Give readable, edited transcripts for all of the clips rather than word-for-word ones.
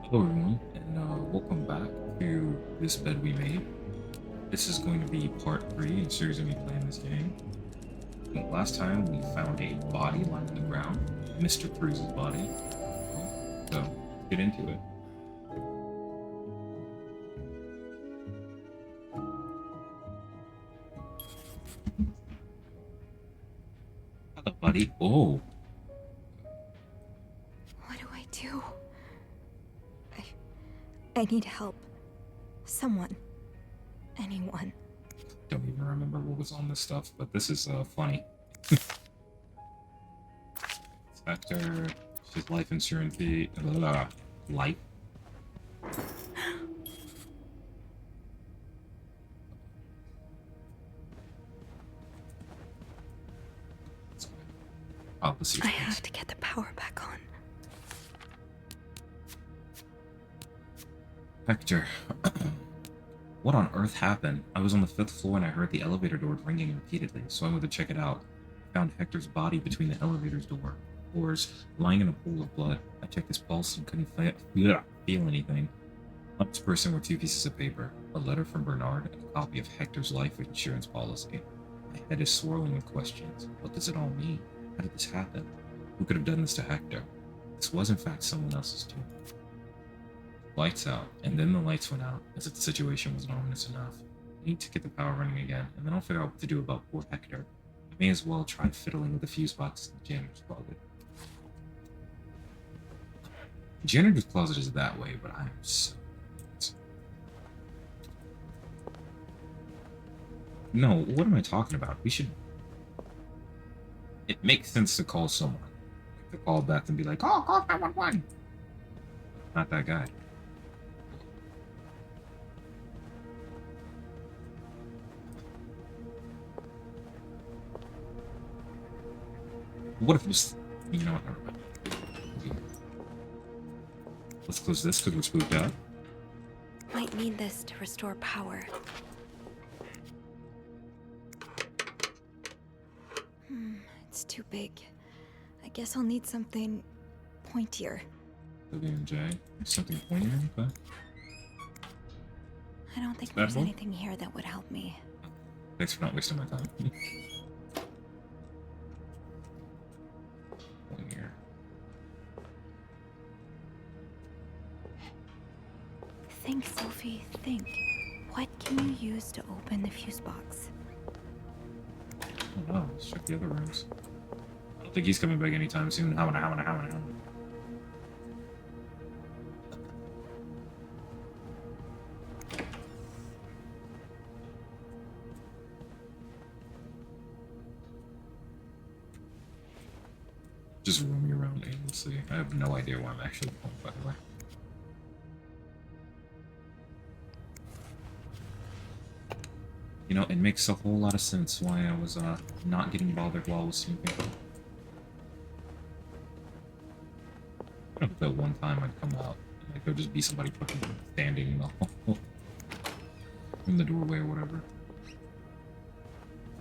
Hello everyone, and welcome back to this bed we made. This is going to be part 3 in a series of me playing this game. And last time we found a body lying on the ground, Mr. Cruz's body. So, get into it. Hello, buddy. Oh, What do I do? I need help. Someone. Anyone. don't even remember what was on this stuff, but this is funny. Inspector, his life insurance fee, life. Oh, let's see. I have to get the power back on. Hector, what on earth happened? I was on the 5th floor and I heard the elevator door ringing repeatedly, so I went to check it out. I found Hector's body between the elevator's doors, lying in a pool of blood. I checked his pulse and couldn't feel anything. On his person were 2 pieces of paper, a letter from Bernard and a copy of Hector's life insurance policy. My head is swirling with questions. What does it all mean? How did this happen? Who could have done this to Hector? This was in fact someone else's doing. Lights out, and then the lights went out, as if the situation wasn't ominous enough. I need to get the power running again, and then I'll figure out what to do about poor Hector. I may as well try fiddling with the fuse box in the janitor's closet. The janitor's closet is that way, but I'm so... No, what am I talking about? We should... It makes sense to call someone. Like to call Beth and be like, oh, call 911! Not that guy. What if this... You know what? Never mind. Let's close this because we're spooked out. Might need this to restore power. It's too big. I guess I'll need something pointier. W&J. Something pointy, okay. I don't think That there's one? anything here that would help me. Thanks for not wasting my time. One here. Think, Sophie, think. What can you use to open the fuse box? Oh no, let's check the other rooms. I don't think he's coming back anytime soon. How? Just roaming around aimlessly. I have no idea where I'm actually going, by the way. You know, it makes a whole lot of sense why I was not getting bothered while I was sleeping. I don't know that one time I'd come out and like, there'd just be somebody fucking standing in the hall, in the doorway or whatever.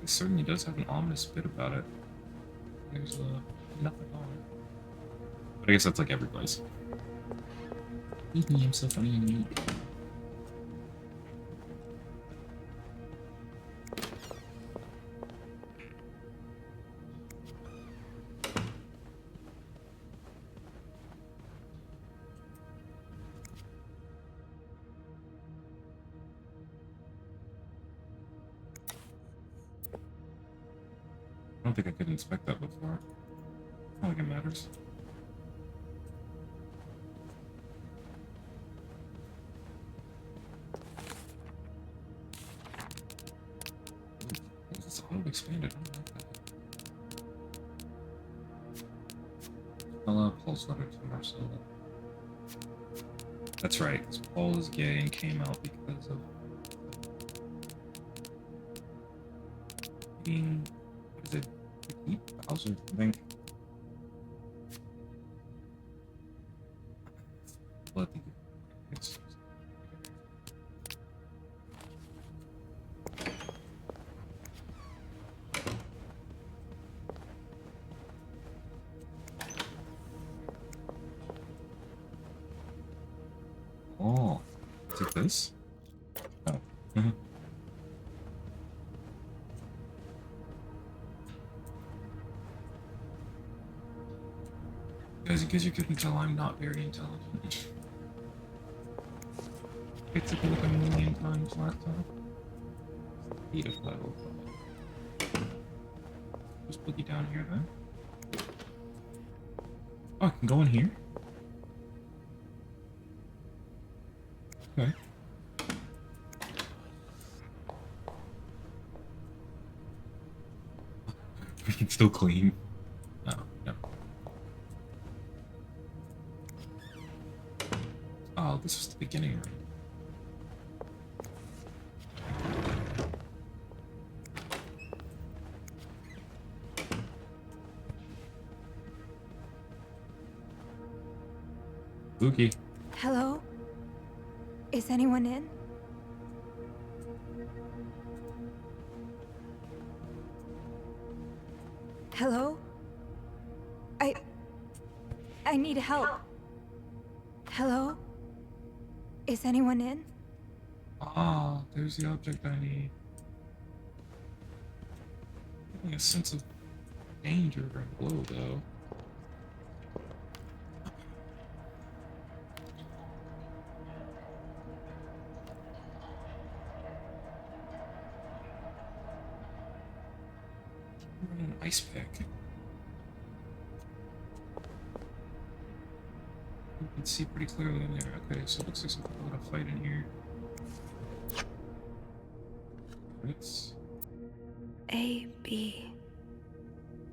It certainly does have an ominous bit about it. There's nothing on it. But I guess that's like every place. I'm so funny and unique. I don't think I could inspect that before. I don't think it matters. Ooh, it's auto expanded. I don't like that. Stella, Pulse letter to Marcella. That's right, because Paul is gay and came out because of being, what is it, Pete Bowser, I think? Well, I think it's... this? Oh. Mhm. Guys, in case you couldn't tell, I'm not very intelligent. It took a look a million times laptop. 8 of 505. Just boogie down here then. Oh, I can go in here? Okay. We can still clean. Oh, no. Oh, this was the beginning, right? Spooky. Hello? Is anyone in? Hello? I need help. Hello? Is anyone in? Ah, there's the object I need. Getting a sense of danger and glow, though. An ice pick. You can see pretty clearly in there. Okay, so it looks like some people are gonna fight in here. It's A, B,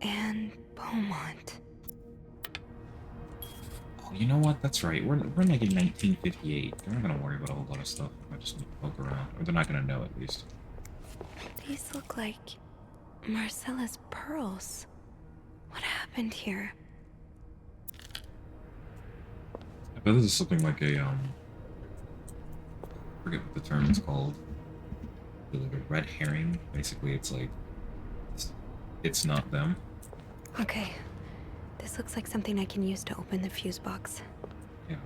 and Beaumont. oh, you know what? That's right. We're like in 1958. They're not gonna worry about a whole lot of stuff. I just need to poke around, or they're not gonna know at least. These look like Marcella's pearls. What happened here? I bet this is something like a I forget what the term is called. Like a red herring. Basically, it's like it's not them. Okay. This looks like something I can use to open the fuse box. Yeah.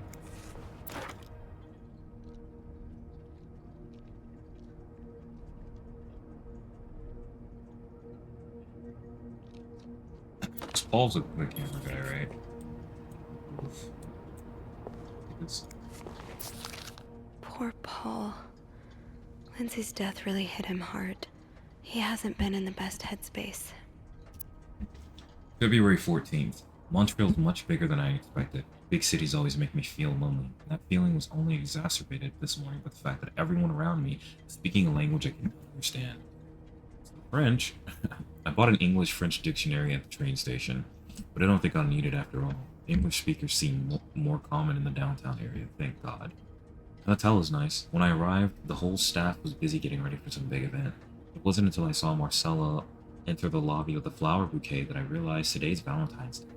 Paul's the camera guy, right? Oof. It's Poor Paul. Lindsay's death really hit him hard. He hasn't been in the best headspace. February 14th. Montreal's much bigger than I expected. Big cities always make me feel lonely. And that feeling was only exacerbated this morning by the fact that everyone around me is speaking a language I can't understand. French. I bought an English-French dictionary at the train station, but I don't think I'll need it after all. English speakers seem more common in the downtown area, thank God. The hotel was nice. When I arrived, the whole staff was busy getting ready for some big event. It wasn't until I saw Marcella enter the lobby with a flower bouquet that I realized today's Valentine's Day.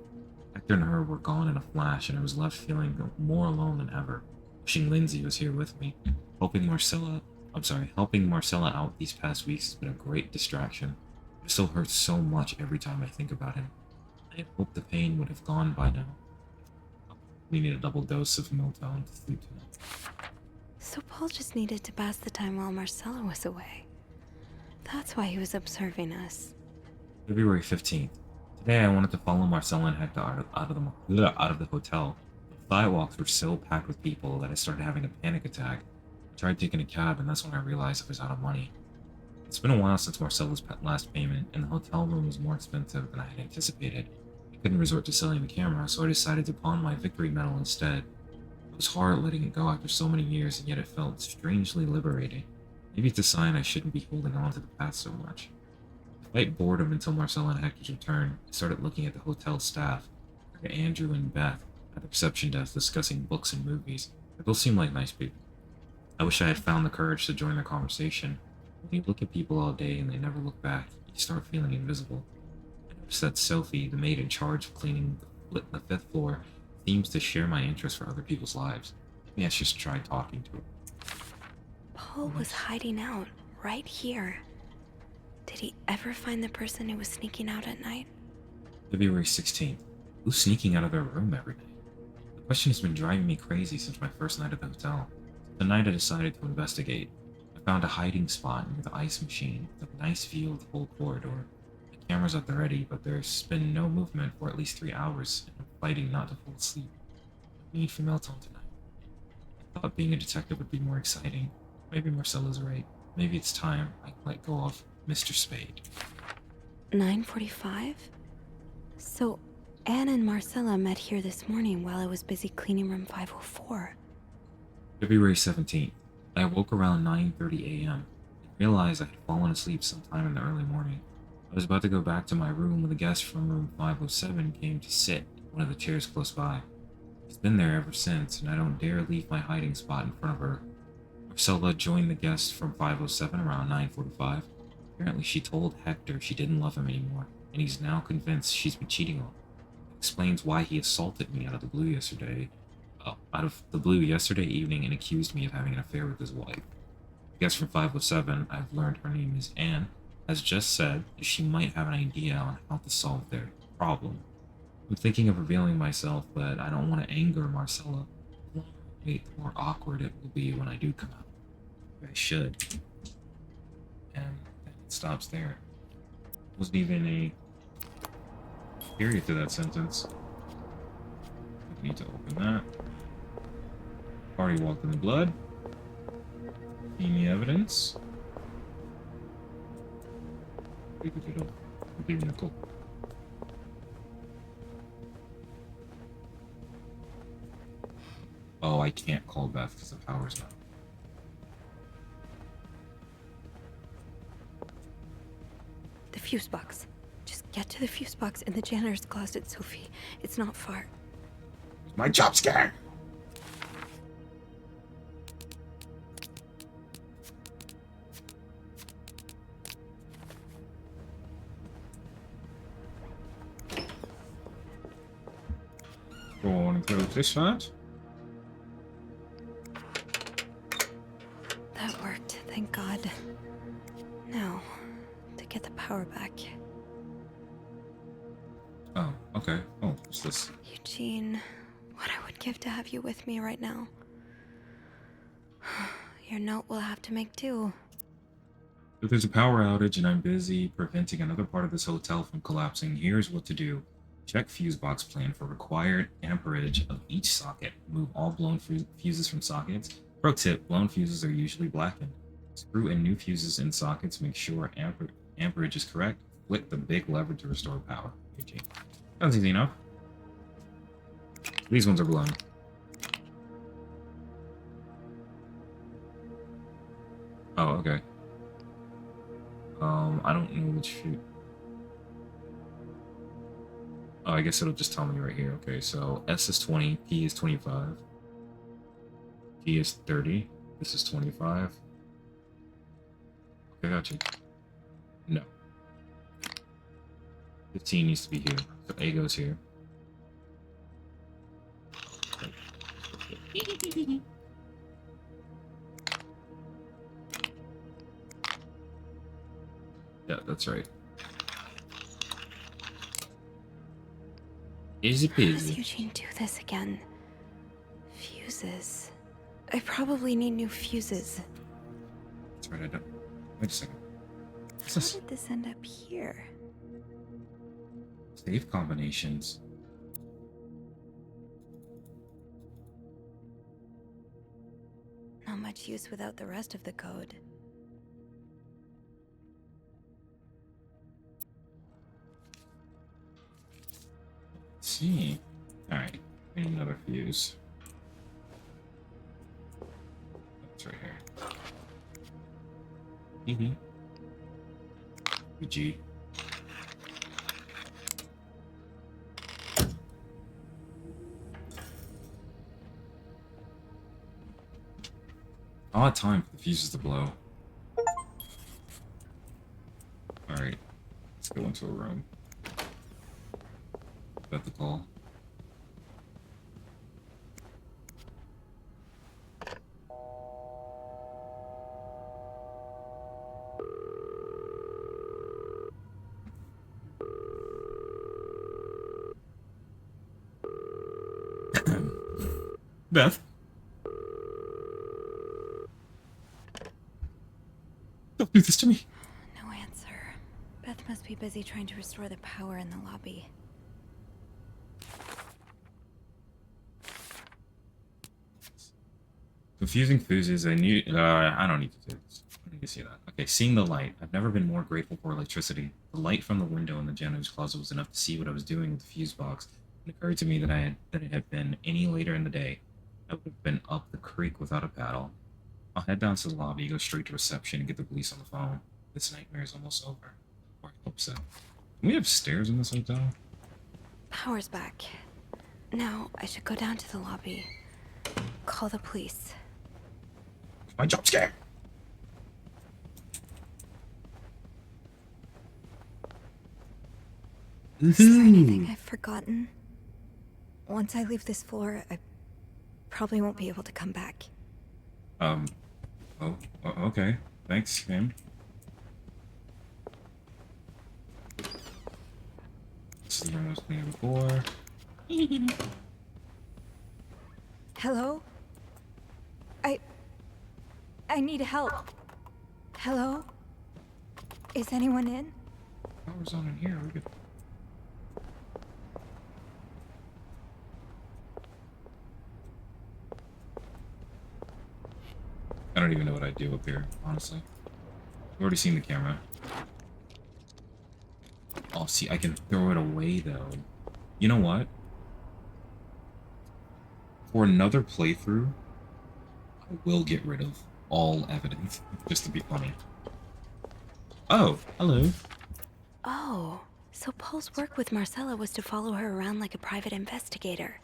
Hector and her were gone in a flash, and I was left feeling more alone than ever. Wishing Lindsay was here with me. Helping Marcella out these past weeks has been a great distraction. It still hurts so much every time I think about him. I had hoped the pain would have gone by now. We need a double dose of Milton to sleep tonight. So Paul just needed to pass the time while Marcella was away. That's why he was observing us. February 15th. Today I wanted to follow Marcella and Hector out of the hotel. The sidewalks were so packed with people that I started having a panic attack. I tried taking a cab, and that's when I realized I was out of money. It's been a while since Marcella's last payment, and the hotel room was more expensive than I had anticipated. I couldn't resort to selling the camera, so I decided to pawn my victory medal instead. It was hard letting it go after so many years, and yet it felt strangely liberating. Maybe it's a sign I shouldn't be holding on to the past so much. Despite boredom until Marcella and Hector's return, I started looking at the hotel staff. I heard Andrew and Beth at the reception desk discussing books and movies. They both seemed like nice people. I wish I had found the courage to join their conversation. When you look at people all day and they never look back, you start feeling invisible. I noticed that Sophie, the maid in charge of cleaning the 5th floor, seems to share my interest for other people's lives. Maybe I should just try talking to her. Paul was hiding out, right here. Did he ever find the person who was sneaking out at night? February 16th. Who's sneaking out of their room every night? The question has been driving me crazy since my first night at the hotel. Tonight I decided to investigate. I found a hiding spot near the ice machine with a nice view of the whole corridor. The camera's at the ready, but there's been no movement for at least 3 hours, and I'm fighting not to fall asleep. I need female tone tonight. I thought being a detective would be more exciting. Maybe Marcella's right. Maybe it's time I let go of Mr. Spade. 9:45? So, Anne and Marcella met here this morning while I was busy cleaning room 504. February 17th. I awoke around 9:30 a.m. and realized I had fallen asleep sometime in the early morning. I was about to go back to my room when the guest from room 507 came to sit in one of the chairs close by. He's been there ever since, and I don't dare leave my hiding spot in front of her. Marcella joined the guest from 507 around 9:45. Apparently, she told Hector she didn't love him anymore, and he's now convinced she's been cheating on him. Explains why he assaulted me out of the blue yesterday evening and accused me of having an affair with his wife. The guest from 507, I've learned her name is Anne, has just said that she might have an idea on how to solve their problem. I'm thinking of revealing myself, but I don't want to anger Marcella. The longer I wait, the more awkward it will be when I do come out. I should. And then it stops there. Wasn't even a period to that sentence. I need to open that. Already walked in the blood. Any evidence? Cool. Oh, I can't call Beth because the power's not. The fuse box. Just get to the fuse box in the janitor's closet, Sophie. It's not far. My job scare! Go on and close this side. That worked, thank God. Now, to get the power back. Oh, okay. Oh, what's this? Eugene, what I would give to have you with me right now. Your note will have to make do. If there's a power outage and I'm busy preventing another part of this hotel from collapsing, here's what to do. Check fuse box plan for required amperage of each socket. Remove all blown fuses from sockets. Pro tip, blown fuses are usually blackened. Screw in new fuses in sockets. Make sure amperage is correct. Flick the big lever to restore power. Eugene. Sounds easy enough. These ones are blown. Oh, okay. I don't know which fuse. Oh, I guess it'll just tell me right here. Okay, so S is 20, P is 25, G is 30, this is 25. Okay, got you. No. 15 needs to be here, so A goes here. Yeah, that's right. Easy How does peasy. Eugene do this again? Fuses. I probably need new fuses. That's right, I don't. Wait a second. What's How this? did this end up here? Save combinations. Not much use without the rest of the code. Let's see. Alright, need another fuse. That's right here. G. Odd time for the fuses to blow. Alright, let's go into a room. Got the call. Beth? Do this to me. No answer. Beth must be busy trying to restore the power in the lobby. Confusing fuses. I don't need to do this. I don't need to see that. Okay, seeing the light. I've never been more grateful for electricity. The light from the window in the janitor's closet was enough to see what I was doing with the fuse box. It occurred to me that it had been any later in the day, I would have been up the creek without a paddle. I'll head down to the lobby, go straight to reception, and get the police on the phone. This nightmare is almost over. Or I hope so. Can we have stairs in this hotel? Power's back. Now, I should go down to the lobby. Call the police. My jump scare! Is there anything I've forgotten? Once I leave this floor, I probably won't be able to come back. Okay. Thanks, ma'am. This is the room I was cleaning before. Hello? I need help. Hello? Is anyone in? Power's on in here. We're good. I don't even know what I'd do up here, honestly. I've already seen the camera. Oh, see, I can throw it away, though. You know what? For another playthrough, I will get rid of all evidence, just to be funny. Oh, hello. Oh, so Paul's work with Marcella was to follow her around like a private investigator,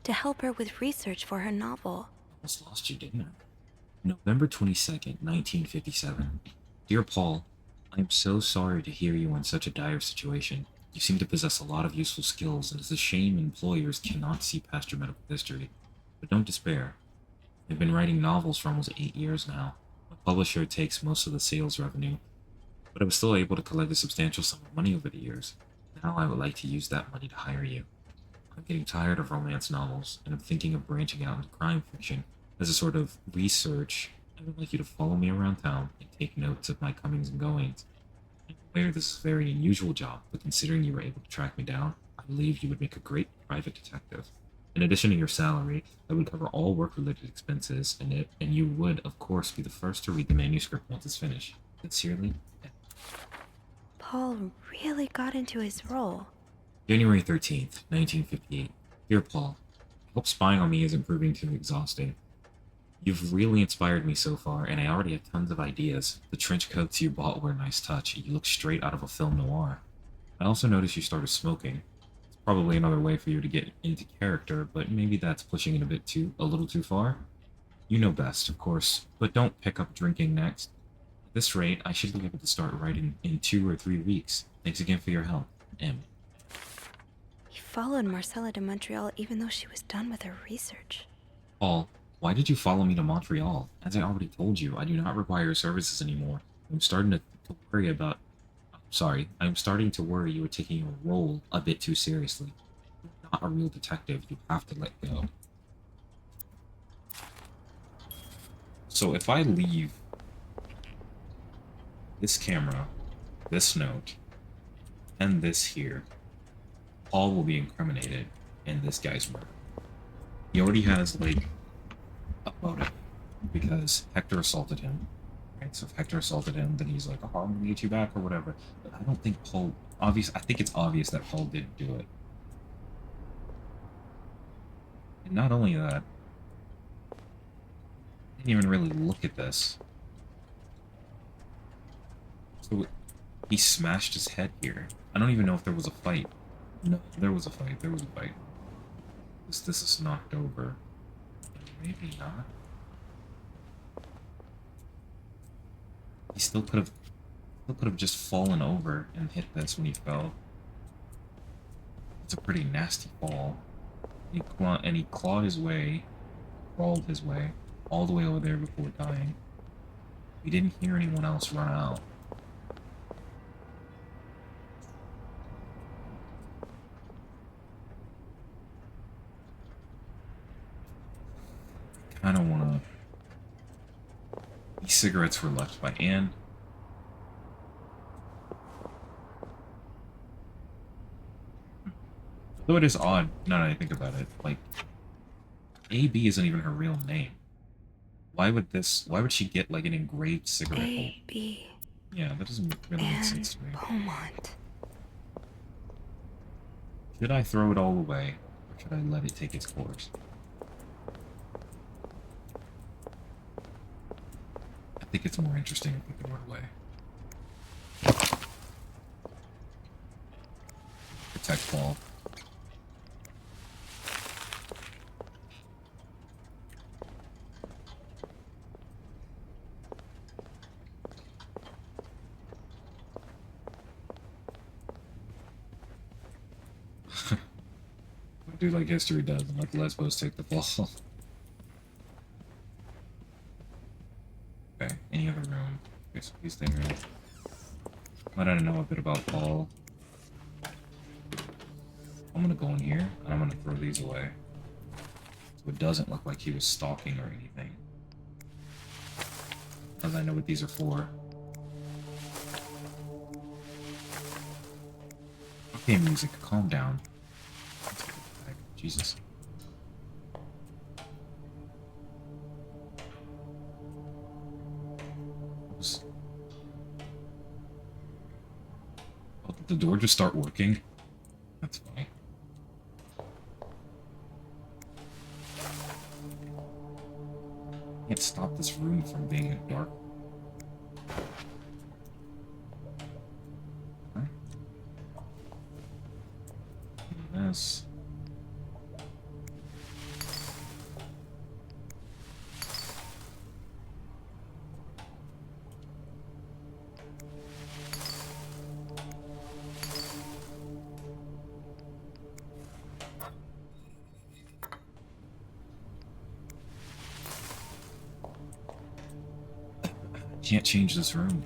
to help her with research for her novel. Almost lost you, didn't I? November 22nd, 1957. Dear Paul, I am so sorry to hear you in such a dire situation. You seem to possess a lot of useful skills, and it's a shame employers cannot see past your medical history. But don't despair. I've been writing novels for almost 8 years now. My publisher takes most of the sales revenue, but I was still able to collect a substantial sum of money over the years. Now I would like to use that money to hire you. I'm getting tired of romance novels, and I'm thinking of branching out into crime fiction. As a sort of research, I would like you to follow me around town and take notes of my comings and goings. I'm aware this is a very unusual job, but considering you were able to track me down, I believe you would make a great private detective. In addition to your salary, I would cover all work-related expenses, and you would, of course, be the first to read the manuscript once it's finished. Sincerely, Ed. Paul really got into his role. January 13th, 1958. Dear Paul, I hope spying on me isn't proving too exhausting. You've really inspired me so far, and I already have tons of ideas. The trench coats you bought were a nice touch. You look straight out of a film noir. I also noticed you started smoking. It's probably another way for you to get into character, but maybe that's pushing it a little too far. You know best, of course, but don't pick up drinking next. At this rate, I should be able to start writing in 2 or 3 weeks. Thanks again for your help, M. He followed Marcella to Montreal even though she was done with her research. Paul, why did you follow me to Montreal? As I already told you, I do not require your services anymore. I'm starting to worry about... Sorry, I'm starting to worry you are taking your role a bit too seriously. You're not a real detective. You have to let go. So if I leave this camera, this note, and this here, Paul will be incriminated in this guy's murder. He already has, like, a motive, because Hector assaulted him. Right? So if Hector assaulted him, then he's like, oh, I'm gonna get you back, or whatever. But I don't think Paul... I think it's obvious that Paul didn't do it. And not only that, I didn't even really look at this. So he smashed his head here. I don't even know if there was a fight. No, there was a fight. There was a fight. This is knocked over. Maybe not. He still could have just fallen over and hit this when he fell. It's a pretty nasty fall. He clawed his way, crawled his way, all the way over there before dying. We didn't hear anyone else run out. Kind of want to... These cigarettes were left by Anne. Though it is odd, now that I think about it, like, AB isn't even her real name. Why would she get, like, an engraved cigarette holder? A, B, Yeah, that doesn't really make and sense to me. Beaumont. Should I throw it all away, or should I let it take its course? I think it's more interesting if we throw it away. Protect Paul. Do like history does and let the Lesbos take the fall. Okay, any other room? Okay, so he's there. Let I know a bit about Paul. I'm gonna go in here and I'm gonna throw these away. So it doesn't look like he was stalking or anything. As I know what these are for. Okay, music, calm down. Jesus. Oh, did the door just start working? That's funny. Can't stop this room from being dark. Huh? This. Can't change this room.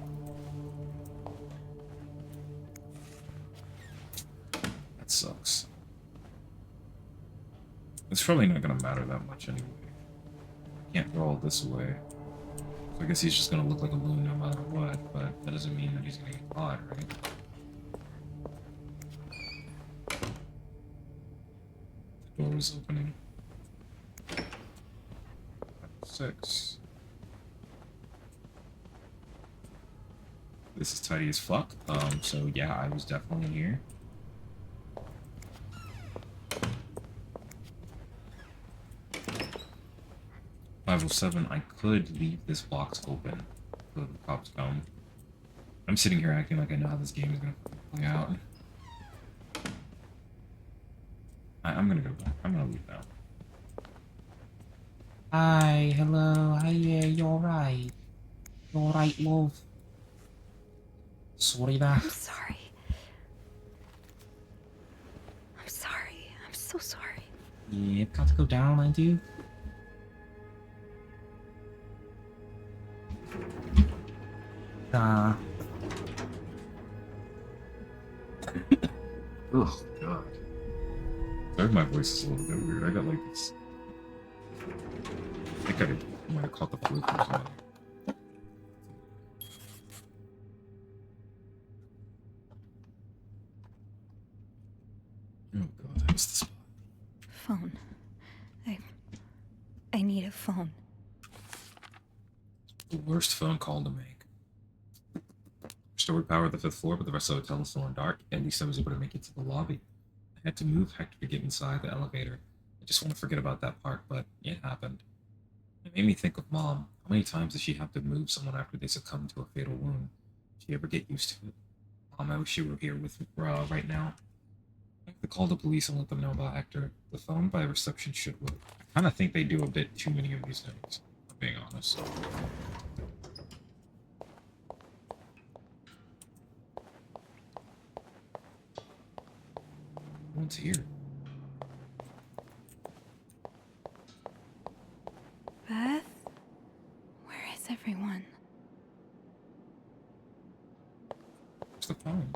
That sucks. It's probably not gonna matter that much anyway. Can't throw all this away. So I guess he's just gonna look like a loon no matter what, but that doesn't mean that he's gonna get caught, right? The door is opening. 6. This is tidy as fuck. So yeah, I was definitely here. .507, I could leave this box open so the cops come. I'm sitting here acting like I know how this game is gonna play out. I'm gonna go back. I'm gonna leave now. Hi, hello, hi, yeah, you're right. You're right, love. Sorry, I'm sorry. I'm sorry. I'm so sorry. Yeah, got to go down, I do. Oh, God. Sorry, my voice is a little bit weird. I got like this. I think I might have caught the flu or something. Oh, God, that's the spot. Phone. I need a phone. The worst phone call to make. Restored power at the 5th floor, but the rest of the hotel is still in dark. At least I was able to make it to the lobby. I had to move Hector to get inside the elevator. I just want to forget about that part, but it happened. It made me think of Mom. How many times does she have to move someone after they succumb to a fatal wound? Did she ever get used to it? Mom, I wish you were here with me right now. I have to call the police and let them know about Hector. The phone by reception should work. I kind of think they do a bit too many of these things, if I'm being honest. No one's here. Beth? Where is everyone? Where's the phone?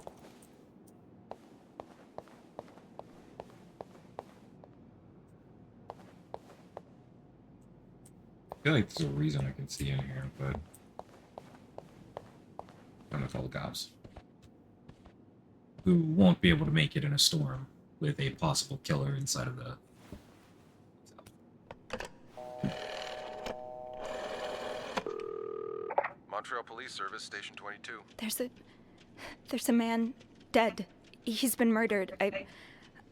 I feel like there's a reason I can see in here, but I'm gonna call the cops. Who won't be able to make it in a storm. with a possible killer inside of the. Montreal Police Service, Station 22. There's a man dead. He's been murdered. I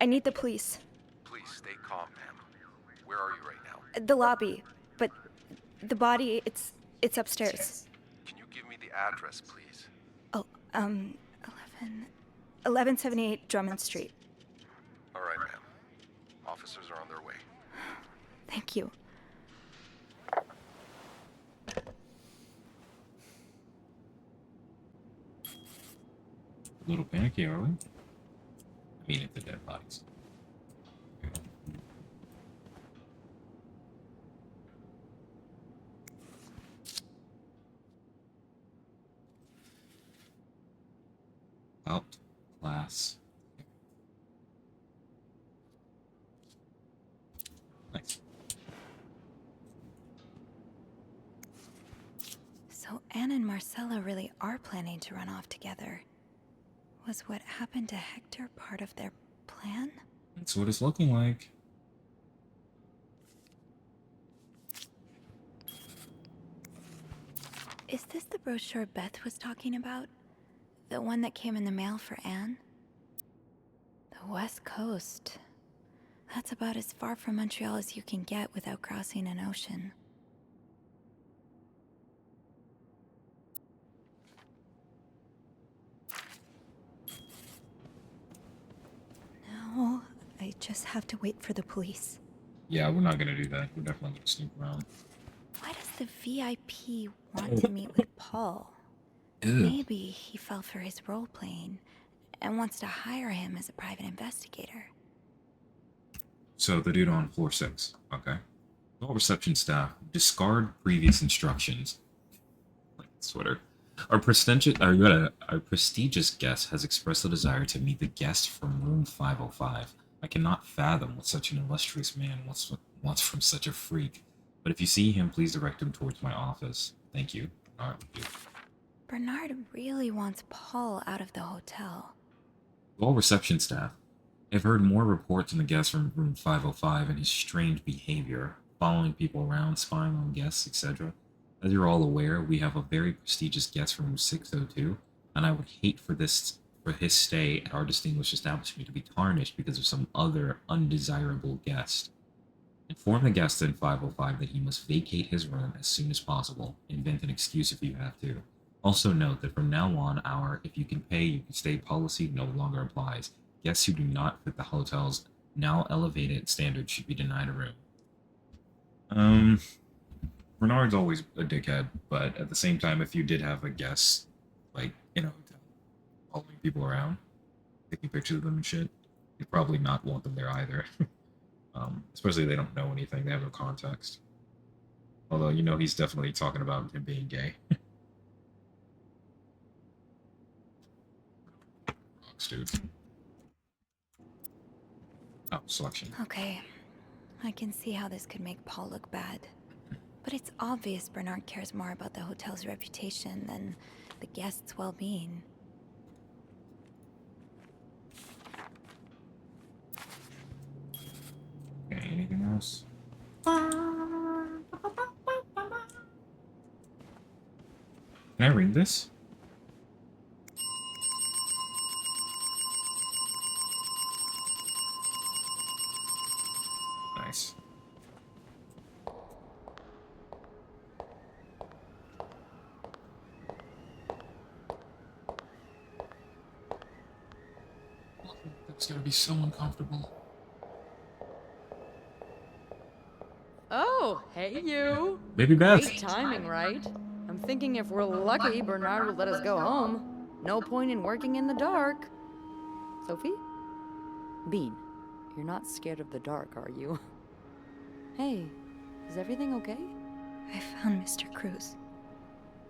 need the police. Please stay calm, ma'am. Where are you right now? The lobby, but the body, it's upstairs. Can you give me the address, please? Oh, 1178 Drummond Street. All right, ma'am. Officers are on their way. Thank you. A little panicky, are we? I mean, if the dead bodies. Out class. Nice. So Anne and Marcella really are planning to run off together. Was what happened to Hector part of their plan? That's what it's looking like. Is this the brochure Beth was talking about? The one that came in the mail for Anne? The West Coast. That's about as far from Montreal as you can get without crossing an ocean. Now, I just have to wait for the police. Yeah, we're not gonna do that. We're definitely gonna sneak around. Why does the VIP want to meet with Paul? Ew. Maybe he fell for his role-playing and wants to hire him as a private investigator. So the dude on floor 6, okay. All reception staff, discard previous instructions. Like Twitter. Our prestigious guest has expressed a desire to meet the guest from room 505. I cannot fathom what such an illustrious man wants from such a freak. But if you see him, please direct him towards my office. Thank you. All right, dude. Bernard really wants Paul out of the hotel. All reception staff, I've heard more reports on the guest from room 505 and his strange behavior, following people around, spying on guests, etc. As you're all aware, we have a very prestigious guest from room 602, and I would hate for his stay at our distinguished establishment to be tarnished because of some other undesirable guest. Inform the guest in 505 that he must vacate his room as soon as possible. Invent an excuse if you have to. Also note that from now on, our "if you can pay, you can stay" policy no longer applies. Guests who do not fit the hotel's now elevated standards should be denied a room. Bernard's always a dickhead, but at the same time, if you did have a guest, like, in a hotel, following people around, taking pictures of them and shit, you'd probably not want them there either. Especially if they don't know anything, they have no context. Although, he's definitely talking about him being gay. Rocks, dude. Oh, selection. Okay, I can see how this could make Paul look bad. But it's obvious Bernard cares more about the hotel's reputation than the guests' well-being. Okay, anything else? Can I read this? Nice. That's gonna be so uncomfortable. Oh, hey you. Baby Beth. Great timing, right? I'm thinking if we're lucky, Bernard will let us go home. No point in working in the dark. Sophie? Bean, you're not scared of the dark, are you? Hey, is everything okay? I found Mr. Cruz.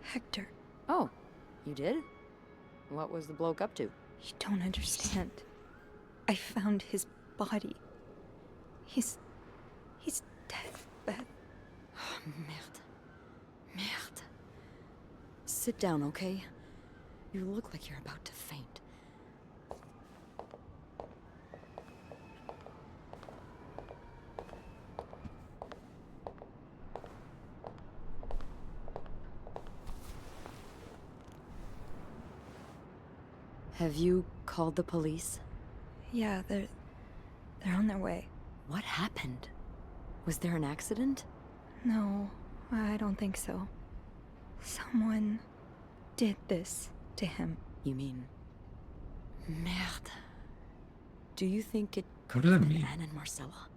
Hector. Oh, you did? What was the bloke up to? You don't understand. I found his body. He's dead, Beth. Oh, merde. Merde. Sit down, okay? You look like you're about to faint. Have you called the police? Yeah, they're on their way. What happened? Was there an accident? No, I don't think so. Someone did this to him. You mean... Merde. Do you think it What could does have that been mean? Anne and Marcella?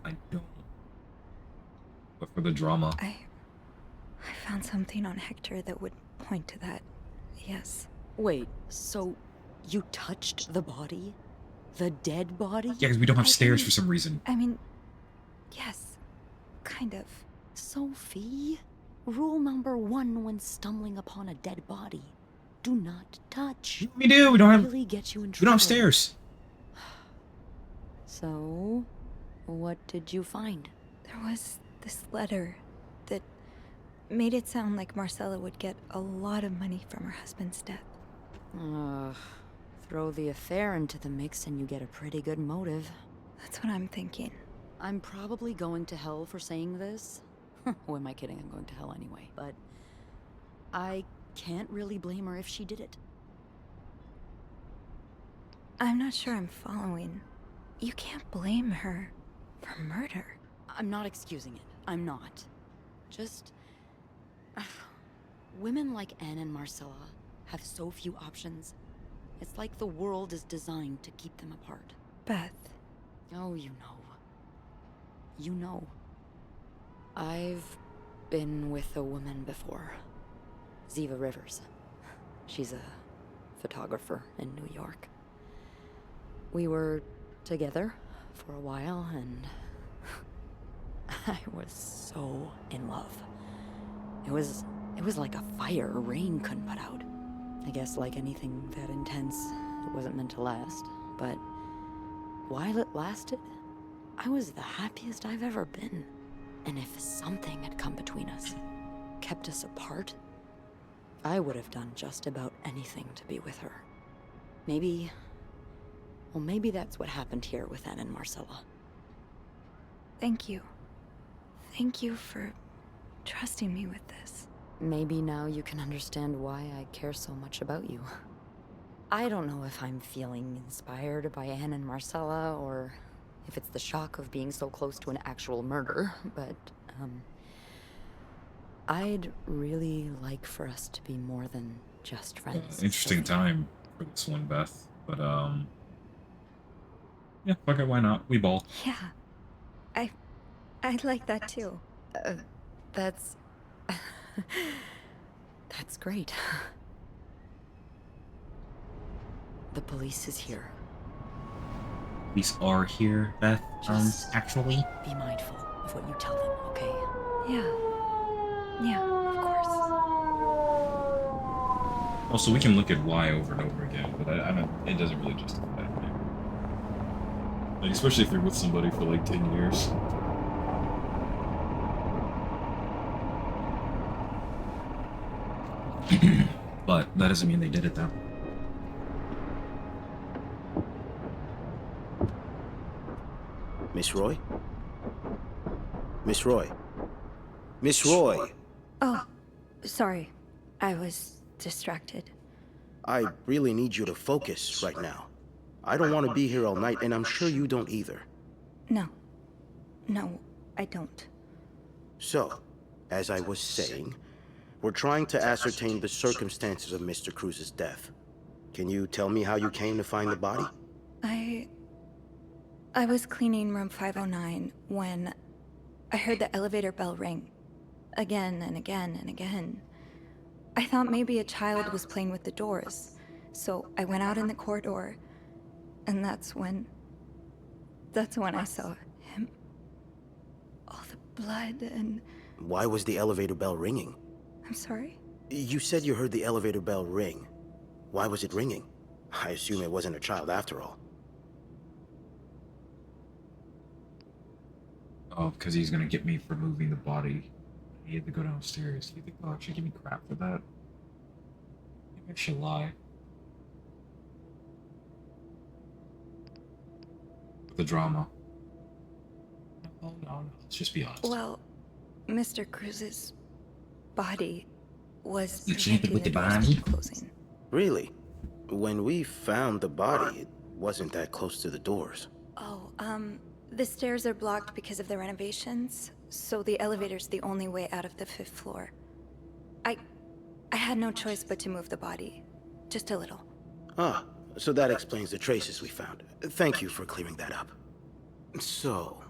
I don't. But for the drama. I found something on Hector that would point to that. Yes. Wait, so you touched the body? The dead body? Yeah, because we don't have I stairs didn't- for some reason. I mean, yes. Kind of. Sophie, rule number 1 when stumbling upon a dead body. Do not touch. We do. We don't have. Really get you in We trouble. don't have stairs. So, what did you find? There was this letter that made it sound like Marcella would get a lot of money from her husband's death. Ugh. Throw the affair into the mix and you get a pretty good motive. That's what I'm thinking. I'm probably going to hell for saying this. Who am I kidding? I'm going to hell anyway. But I can't really blame her if she did it. I'm not sure I'm following. You can't blame her for murder. I'm not excusing it. I'm not. Just... women like Anne and Marcella have so few options. It's like the world is designed to keep them apart. Beth. Oh, you know. You know. I've been with a woman before. Ziva Rivers. She's a photographer in New York. We were together for a while, and I was so in love. It was like a fire rain couldn't put out. I guess like anything that intense, it wasn't meant to last. But while it lasted, I was the happiest I've ever been. And if something had come between us, kept us apart, I would have done just about anything to be with her. Maybe that's what happened here with Anne and Marcella. Thank you. Thank you for trusting me with this. Maybe now you can understand why I care so much about you. I don't know if I'm feeling inspired by Anne and Marcella, or if it's the shock of being so close to an actual murder, but, I'd really like for us to be more than just friends. Interesting time for this one, Beth. But yeah, fuck it, why not? We ball. Yeah. I'd like that too. That's... That's great. The police is here. Police are here, Beth. Just- Actually. Be mindful of what you tell them, okay? Yeah. Yeah, of course. Also, we can look at why over and over again, but I don't. It doesn't really justify it. Like, especially if you're with somebody for like 10 years. But that doesn't mean they did it, though. Miss Roy? Miss Roy? Miss Roy! Oh, sorry. I was distracted. I really need you to focus right now. I don't want to be here all night, and I'm sure you don't either. No. No, I don't. So, as I was saying, we're trying to ascertain the circumstances of Mr. Cruz's death. Can you tell me how you came to find the body? I was cleaning room 509 when I heard the elevator bell ring. Again and again and again. I thought maybe a child was playing with the doors, so I went out in the corridor, and that's when I saw him. All the blood and... Why was the elevator bell ringing? I'm sorry? You said you heard the elevator bell ring. Why was it ringing? I assume it wasn't a child after all. Oh, because he's gonna get me for moving the body. He had to go downstairs. Do you think they'll actually give me crap for that? Maybe I should lie. The drama. No, let's just be honest. Well, Mr. Cruz's body was You chanted preventing with the the doors body? from closing. Really? When we found the body, it wasn't that close to the doors. Oh, the stairs are blocked because of the renovations, so the elevator's the only way out of the 5th floor. I had no choice but to move the body. Just a little. Ah, so that explains the traces we found. Thank you for clearing that up. So,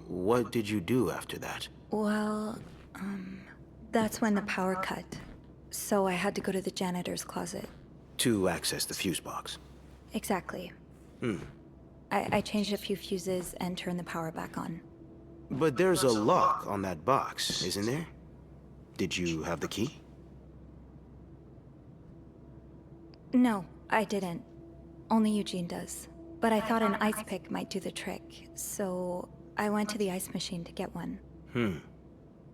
what did you do after that? Well, that's when the power cut. So I had to go to the janitor's closet. To access the fuse box. Exactly. I changed a few fuses and turned the power back on. But there's a lock on that box, isn't there? Did you have the key? No, I didn't. Only Eugene does. But I thought an ice pick might do the trick, so I went to the ice machine to get one.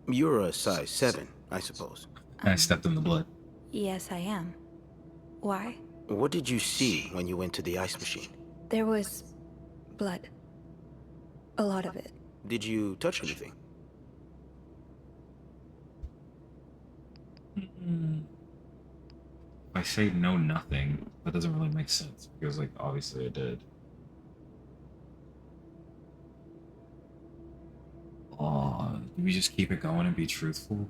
You're a size 7, I suppose. I stepped in the blood. Yes, I am. Why? What did you see when you went to the ice machine? There was blood. A lot of it. Did you touch anything? If I say no, nothing, that doesn't really make sense because, like, obviously I did. Do we just keep it going and be truthful?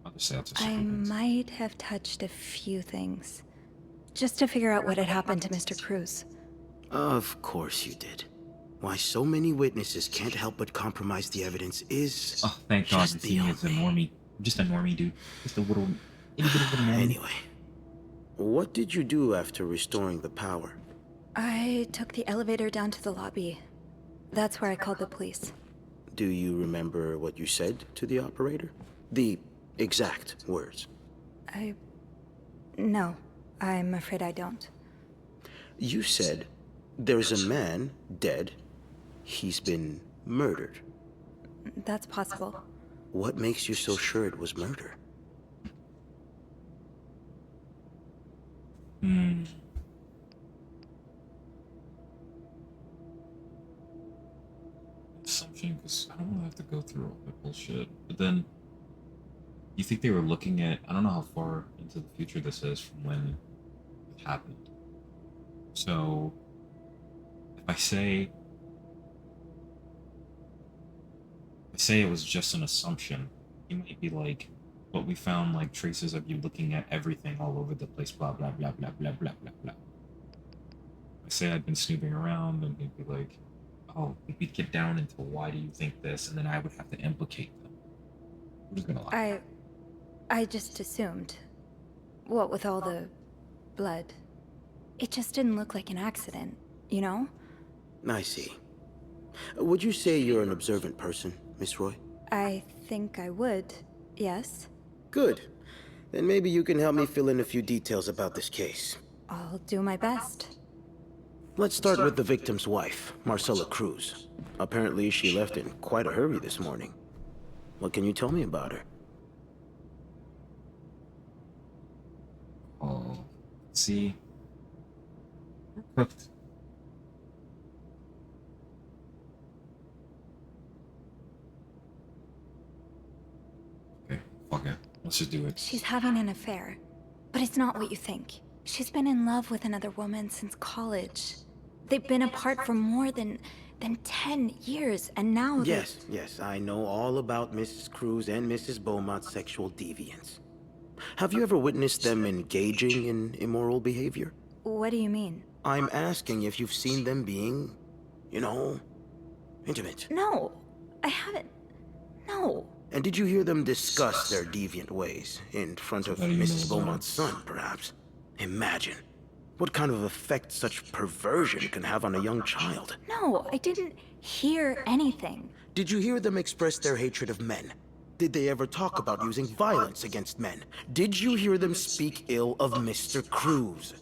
I'll just say that's a I stupid. might have touched a few things. Just to figure out what had happened to Mr. Cruz. Of course you did. Why so many witnesses can't help but compromise the evidence is Oh, thank God, just this thing is a normie. Just a normie, dude. Just a little bit of a normie. Anyway, what did you do after restoring the power? I took the elevator down to the lobby. That's where I called the police. Do you remember what you said to the operator? The exact words. No, I'm afraid I don't. You said, there's a man dead. He's been murdered. That's possible. What makes you so sure it was murder? Assumption, because I don't want to have to go through all that bullshit. But then, you think they were looking at? I don't know how far into the future this is from when it happened. So, if I say it was just an assumption, you might be like, "But we found like traces of you looking at everything all over the place." Blah blah blah blah blah blah blah blah. I say I'd been snooping around, and he'd be like, "Oh, we'd get down into why do you think this," and then I would have to implicate them. I'm just gonna lie. I just assumed. What with all the blood. It just didn't look like an accident, you know? I see. Would you say you're an observant person, Miss Roy? I think I would, yes. Good. Then maybe you can help me fill in a few details about this case. I'll do my best. Let's start with the victim's wife, Marcela Cruz. Apparently, she left in quite a hurry this morning. What can you tell me about her? Oh, see, we're cooked. Okay, fuck it. Let's just do it. She's having an affair, but it's not what you think. She's been in love with another woman since college. They've been apart for more than 10 years, and now Yes, I know all about Mrs. Cruz and Mrs. Beaumont's sexual deviance. Have you ever witnessed them engaging in immoral behavior? What do you mean? I'm asking if you've seen them being, intimate. No, I haven't. No. And did you hear them discuss their deviant ways in front of How do you know Mrs. about it? Beaumont's son, perhaps? Imagine what kind of effect such perversion can have on a young child. No, I didn't hear anything. Did you hear them express their hatred of men? Did they ever talk about using violence against men? Did you hear them speak ill of Mr. Cruz?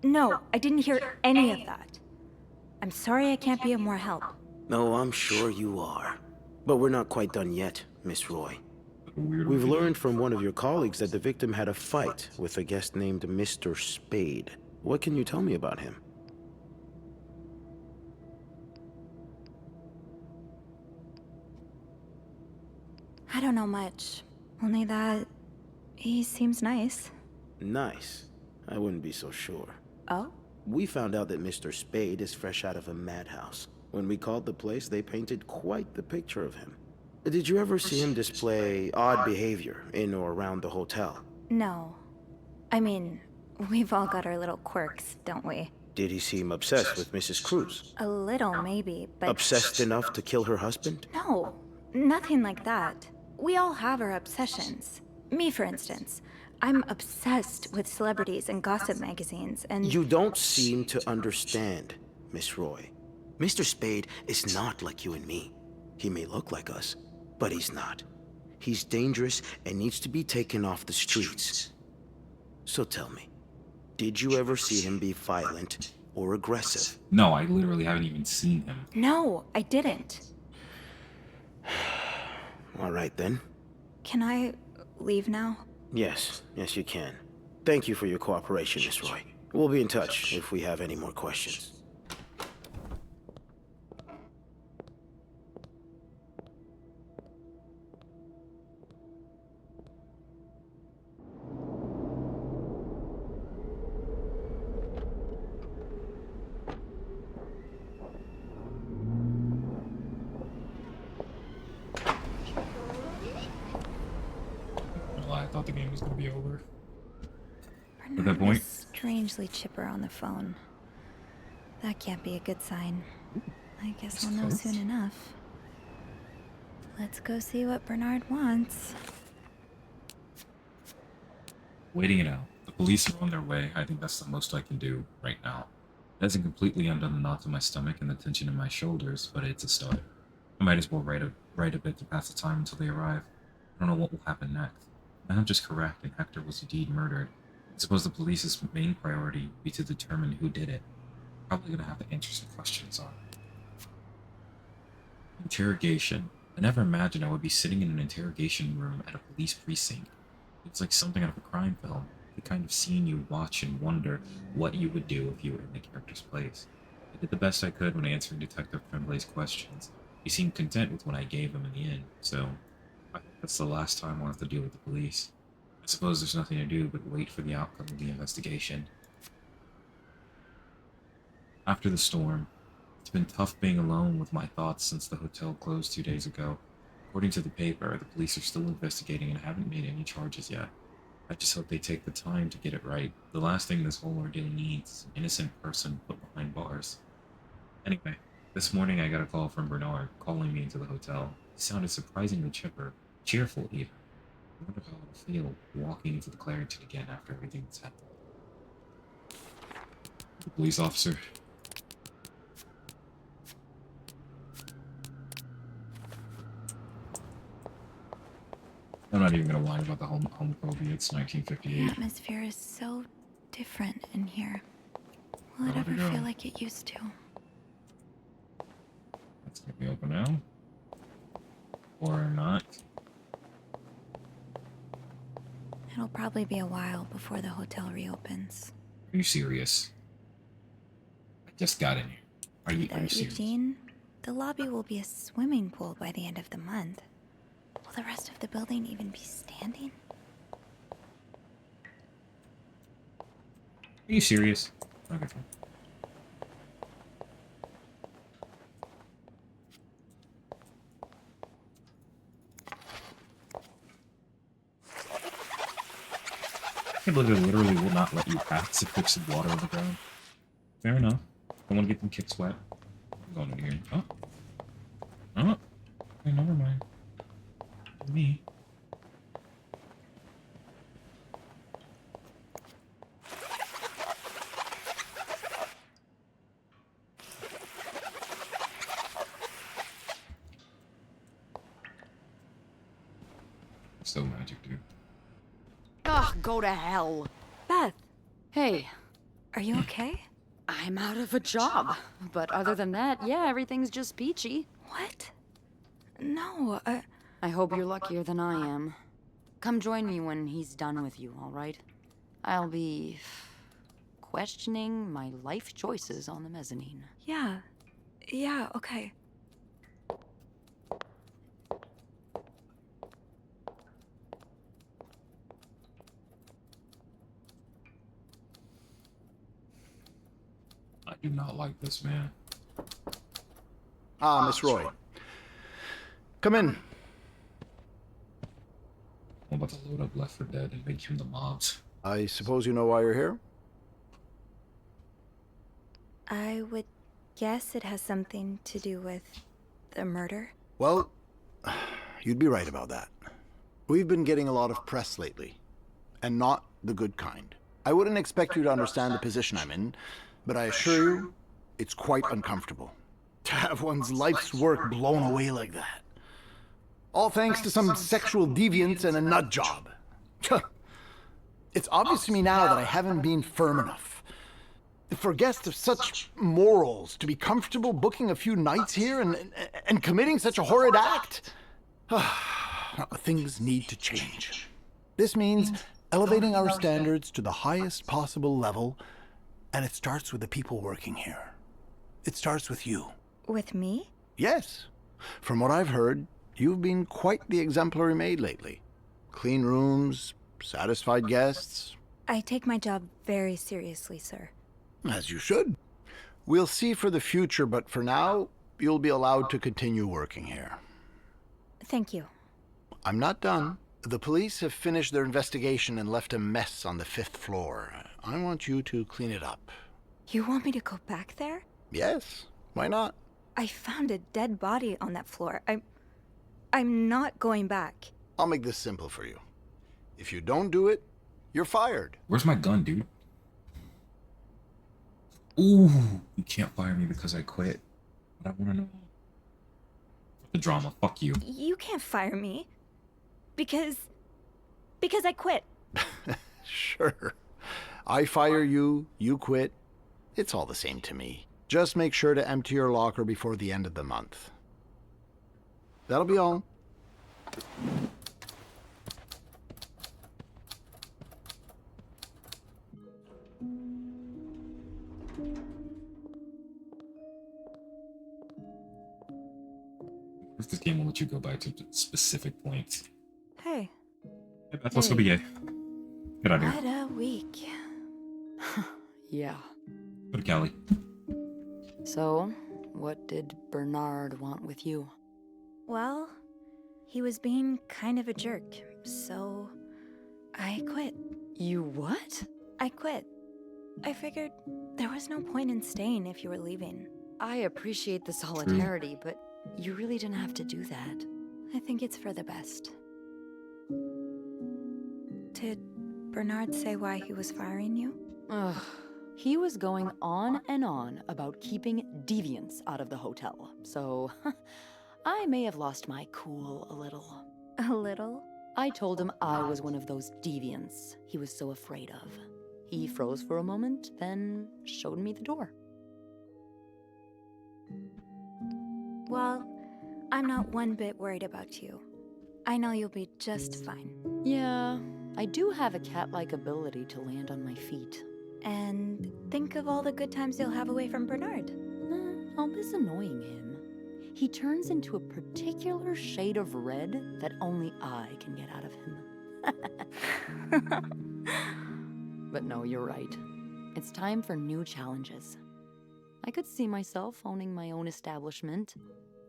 No, I didn't hear any of that. I'm sorry I can't be of more help. No, I'm sure you are. But we're not quite done yet, Miss Roy. Weird. We've learned from one of your colleagues that the victim had a fight with a guest named Mr. Spade. What can you tell me about him? I don't know much. Only that he seems nice. Nice. I wouldn't be so sure. Oh? We found out that Mr. Spade is fresh out of a madhouse. When we called the place, they painted quite the picture of him. Did you ever see him display odd behavior in or around the hotel? No. I mean, we've all got our little quirks, don't we? Did he seem obsessed with Mrs. Cruz? A little, maybe, but... Obsessed enough to kill her husband? No, nothing like that. We all have our obsessions. Me, for instance. I'm obsessed with celebrities and gossip magazines, and... You don't seem to understand, Miss Roy. Mr. Spade is not like you and me. He may look like us, but he's not. He's dangerous and needs to be taken off the streets. So tell me, did you ever see him be violent or aggressive? No, I literally haven't even seen him. No, I didn't. All right then. Can I leave now? Yes, you can. Thank you for your cooperation, Miss Roy. We'll be in touch if we have any more questions. Well, I thought the game was gonna be over. At that Bernard point, is strangely chipper on the phone. That can't be a good sign. I guess I'll know close. soon enough. Let's go see what Bernard wants. waiting it out. The police are on their way. I think that's the most I can do right now. It hasn't completely undone the knots in my stomach and the tension in my shoulders, but it's a start. I might as well write a bit to pass the time until they arrive. I don't know what will happen next. My hunch is correct, and Hector was indeed murdered. I suppose the police's main priority would be to determine who did it. Probably gonna have to answer some questions on it. Interrogation. I never imagined I would be sitting in an interrogation room at a police precinct. It's like something out of a crime film. The kind of scene you watch and wonder what you would do if you were in the character's place. I did the best I could when answering Detective Tremblay's questions. He seemed content with what I gave him in the end, so I hope that's the last time I'll have to deal with the police. I suppose there's nothing to do but wait for the outcome of the investigation. After the storm, it's been tough being alone with my thoughts since the hotel closed 2 days ago. According to the paper, the police are still investigating and haven't made any charges yet. I just hope they take the time to get it right. The last thing this whole ordeal needs is an innocent person put behind bars. Anyway, this morning I got a call from Bernard, calling me into the hotel. He sounded surprisingly chipper, cheerful even. I wonder how I'll feel walking into the Clarendon again after everything that's happened. The police officer. I'm not even gonna whine about the homophobia. It's The 1958. atmosphere is so different in here. Will it Where'd ever it go? feel like it used to? That's gonna be open now. Or not. It'll probably be a while before the hotel reopens. Are you serious? I just got in here. Are you serious? Eugene, the lobby will be a swimming pool by the end of the month. Will the rest of the building even be standing? Are you serious? Okay, fine. I can't believe it literally will not let you pass if there's some water on the ground. Fair enough. Don't want to get them kicks wet. I'm going in here. Oh. Oh. Okay, never mind. Me. So magic, dude. Ugh, go to hell. Beth, Hey, are you okay? I'm out of a job. But other than that, yeah, everything's just peachy. What? No, I hope you're luckier than I am. Come join me when he's done with you, all right? I'll be questioning my life choices on the mezzanine. yeah. Yeah, okay. do not like this, man. Ah, Miss Roy. Come in. I'm about to load up Left 4 Dead and make him the mobs. I suppose you know why you're here? I would guess it has something to do with the murder. Well, you'd be right about that. We've been getting a lot of press lately, and not the good kind. I wouldn't expect you to understand the position I'm in, but I assure you, it's quite uncomfortable. To have one's life's work blown away like that. All thanks to some sexual deviant and a nut job. It's obvious to me now that I haven't been firm enough. For guests of such morals to be comfortable booking a few nights here and committing such a horrid act. Things need to change. This means elevating our standards to the highest possible level, and it starts with the people working here. It starts with you. With me? Yes. From what I've heard, you've been quite the exemplary maid lately. Clean rooms, satisfied guests. I take my job very seriously, sir. As you should. We'll see for the future, but for now, you'll be allowed to continue working here. Thank you. I'm not done. The police have finished their investigation and left a mess on the 5th floor. I want you to clean it up. You want me to go back there? Yes, why not? I found a dead body on that floor. I'm not going back. I'll make this simple for you. If you don't do it, you're fired. Where's my gun, dude? Ooh, you can't fire me because I quit. But I want to know. The drama, fuck you. You can't fire me. Because I quit. Sure. I fire you, you quit. It's all the same to me. Just make sure to empty your locker before the end of the month. That'll be all. First, this game will let you go back to specific points. Hey, Hey, Beth, let's go be gay. Get out of here. what a week. Yeah. Go to Cali. So, what did Bernard want with you? Well, he was being kind of a jerk, so I quit. You what? I quit. I figured there was no point in staying if you were leaving. I appreciate the solidarity, but you really didn't have to do that. I think it's for the best. Did Bernard say why he was firing you? Ugh. He was going on and on about keeping deviants out of the hotel, so I may have lost my cool a little. A little? I told him I was one of those deviants he was so afraid of. He froze for a moment, then showed me the door. Well, I'm not one bit worried about you. I know you'll be just fine. Yeah, I do have a cat-like ability to land on my feet. And think of all the good times you'll have away from Bernard. I'll miss annoying him. He turns into a particular shade of red that only I can get out of him. But no, you're right. It's time for new challenges. I could see myself owning my own establishment,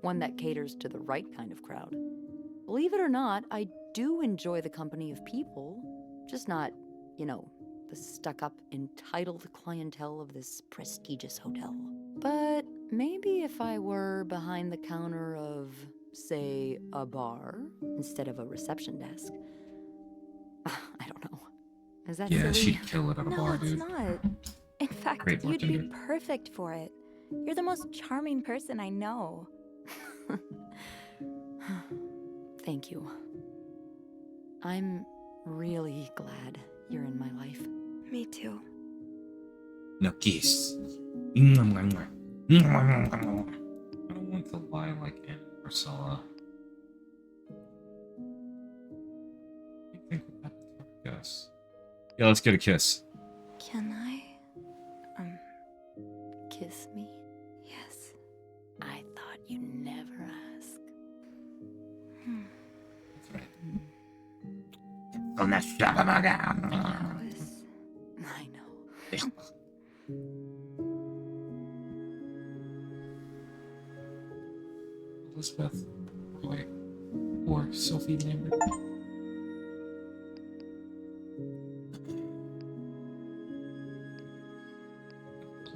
one that caters to the right kind of crowd. Believe it or not, I do enjoy the company of people, just not, the stuck-up, entitled clientele of this prestigious hotel. But maybe if I were behind the counter of, say, a bar, instead of a reception desk. I don't know. Is that Yeah, silly? she'd kill it at a No, bar, it's dude. not. In fact, Great you'd be bartender. perfect for it. You're the most charming person I know. Thank you. I'm really glad you're in my life. Me too. No kiss. I don't want to lie like Aunt Marcella. I think we have to guess. Yeah, let's get a kiss. Can I? Kiss me? Yes. I thought you'd never ask. That's right. That was... I know. Elizabeth Roy, or Sophie Lambert.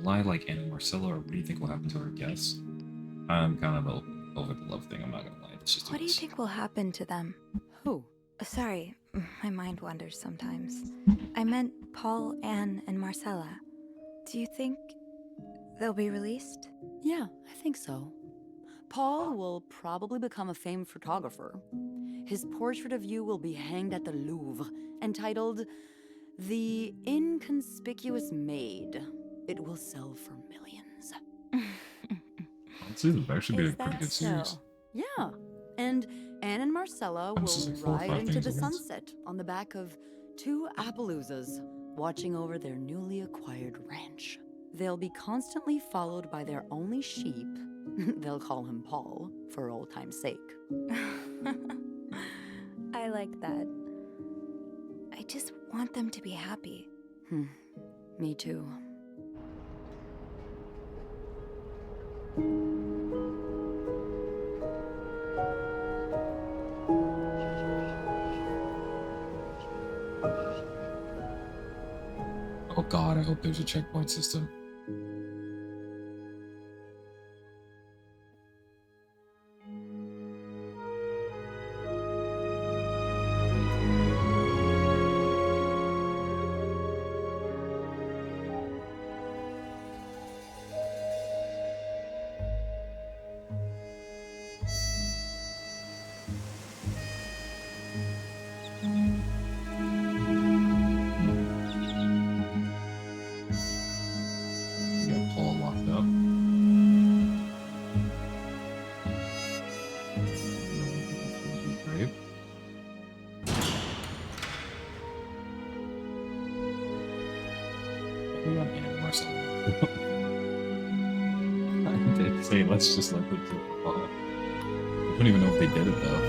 Lie like Anna Marcella, or what do you think will happen to her guests? I'm kind of over the love thing, I'm not gonna lie. It's just What do you think will happen to them? Who? Sorry, my mind wanders sometimes. I meant Paul, Anne, and Marcella. Do you think they'll be released? Yeah, I think so. Paul will probably become a famed photographer. His portrait of you will be hanged at the Louvre, entitled The Inconspicuous Maid. It will sell for millions. Honestly, that actually be a Is pretty that good series. so? Yeah, and Anne and Marcella This is will like 4 or 5 ride into things the at once. sunset on the back of 2 Appaloozas, watching over their newly acquired ranch. They'll be constantly followed by their only sheep. They'll call him Paul, for old time's sake. I like that. I just want them to be happy. Me too. Oh god, I hope there's a checkpoint system. We got Paul locked up. Grave. We got Anne and Marcella. I did say let's just let them do it. I don't even know if they did it though.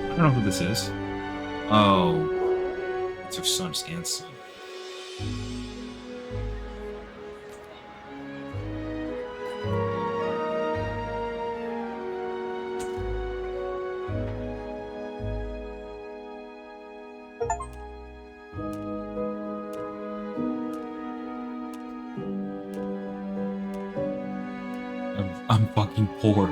I don't know who this is. Oh, it's her son, Anne's son. I'm fucking poor.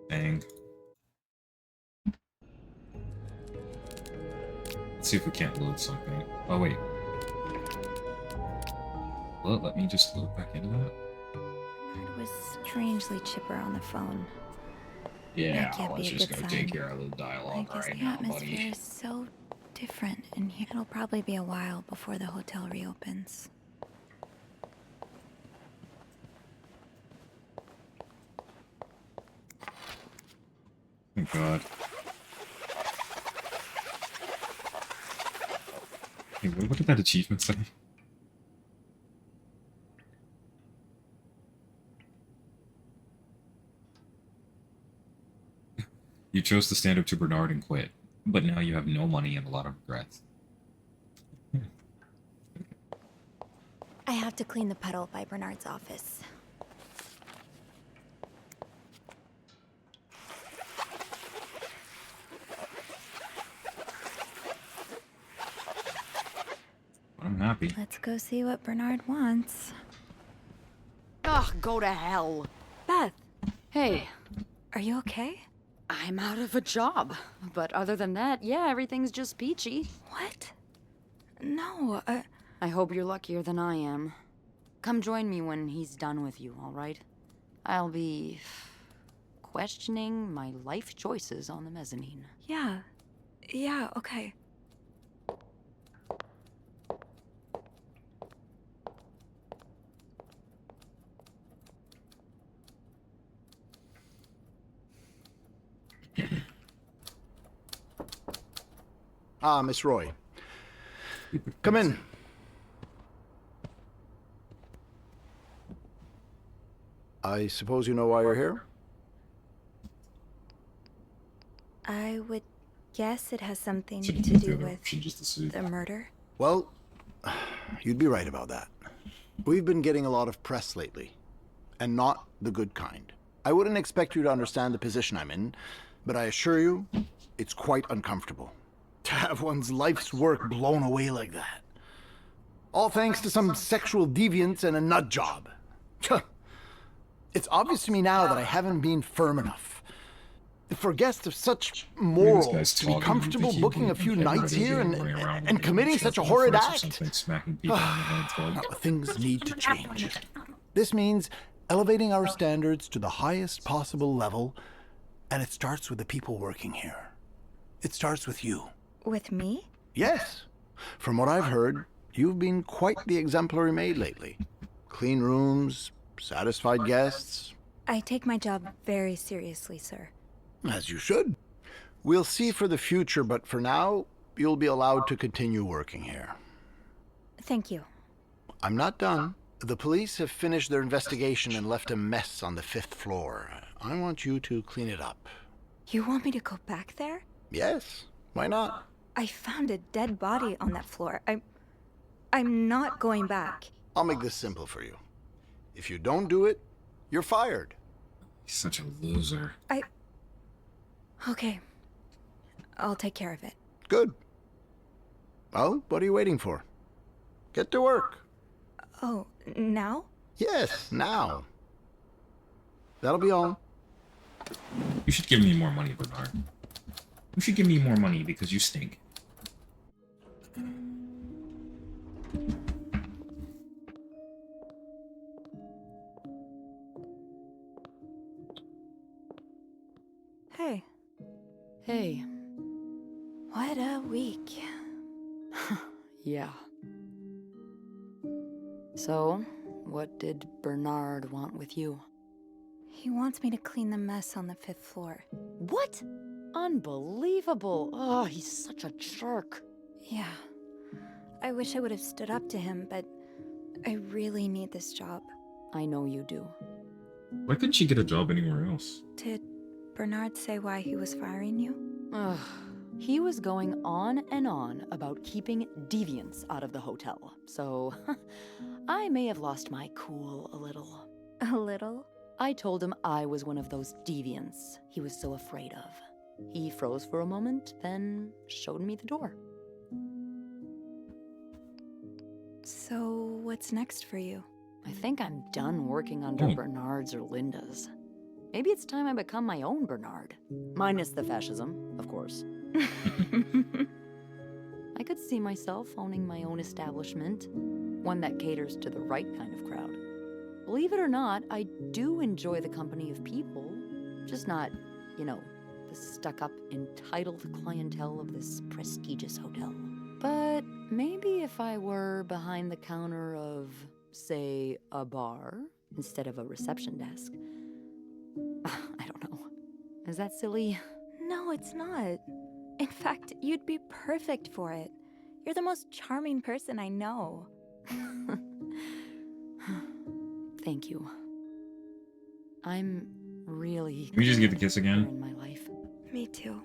Dang. Let's see if we can't load something. Oh wait. Let me just load back into that. Bernard was strangely chipper on the phone. Yeah, That can't be let's a just good go take sign. care of the I dialogue guess right the now, atmosphere buddy. is so different in here. It'll probably be a while before the hotel reopens. Thank God. Hey, what did that achievement say? You chose to stand up to Bernard and quit, but now you have no money and a lot of regrets. I have to clean the puddle by Bernard's office. I'm happy. Let's go see what Bernard wants. Ugh, go to hell. Beth, Hey, are you okay? I'm out of a job. But other than that, yeah, everything's just peachy. What? No, I hope you're luckier than I am. Come join me when he's done with you, all right? I'll be questioning my life choices on the mezzanine. yeah. Yeah, okay. Ah, Miss Roy. Come in. I suppose you know why you're here? I would guess it has something Shouldn't to have do the other with option, just assume. the murder. Well, you'd be right about that. We've been getting a lot of press lately, and not the good kind. I wouldn't expect you to understand the position I'm in, but I assure you, it's quite uncomfortable. To have one's life's work blown away like that. All thanks to some sexual deviance and a nut job. It's obvious to me now that I haven't been firm enough. For guests of such moral guy's to be talking, comfortable you think booking a he few would nights everybody here would be running around and with committing a such a sharp horrid knife or act. something, smacking people on the head, like, Things need to change. This means elevating our standards to the highest possible level, and it starts with the people working here. It starts with you. With me? Yes. From what I've heard, you've been quite the exemplary maid lately. Clean rooms, satisfied guests. I take my job very seriously, sir. As you should. We'll see for the future, but for now, you'll be allowed to continue working here. Thank you. I'm not done. The police have finished their investigation and left a mess on the 5th floor. I want you to clean it up. You want me to go back there? Yes, why not? I found a dead body on that floor. I'm not going back. I'll make this simple for you. If you don't do it, you're fired. He's such a loser. Okay. I'll take care of it. Good. Well, what are you waiting for? Get to work. Oh, now? Yes, now. That'll be all. You should give me more money, Bernard. You should give me more money because you stink. Hey, Hey. what a week. Yeah. So, what did Bernard want with you? He wants me to clean the mess on the 5th floor. What? Unbelievable. Oh, he's such a jerk. Yeah. I wish I would have stood up to him, but I really need this job. I know you do. Why couldn't she get a job anywhere else? Did Bernard say why he was firing you? Ugh. He was going on and on about keeping deviants out of the hotel, so I may have lost my cool a little. A little? I told him I was one of those deviants he was so afraid of. He froze for a moment, then showed me the door. So, what's next for you? I think I'm done working under Oh. Bernard's or Linda's. Maybe it's time I become my own Bernard. Minus the fascism, of course. I could see myself owning my own establishment, one that caters to the right kind of crowd. Believe it or not, I do enjoy the company of people, just not, the stuck-up, entitled clientele of this prestigious hotel. But maybe if I were behind the counter of, say, a bar instead of a reception desk. I don't know. Is that silly? No, it's not. In fact, you'd be perfect for it. You're the most charming person I know. Thank you. I'm really Can we just get the kiss again? in my life. Me too.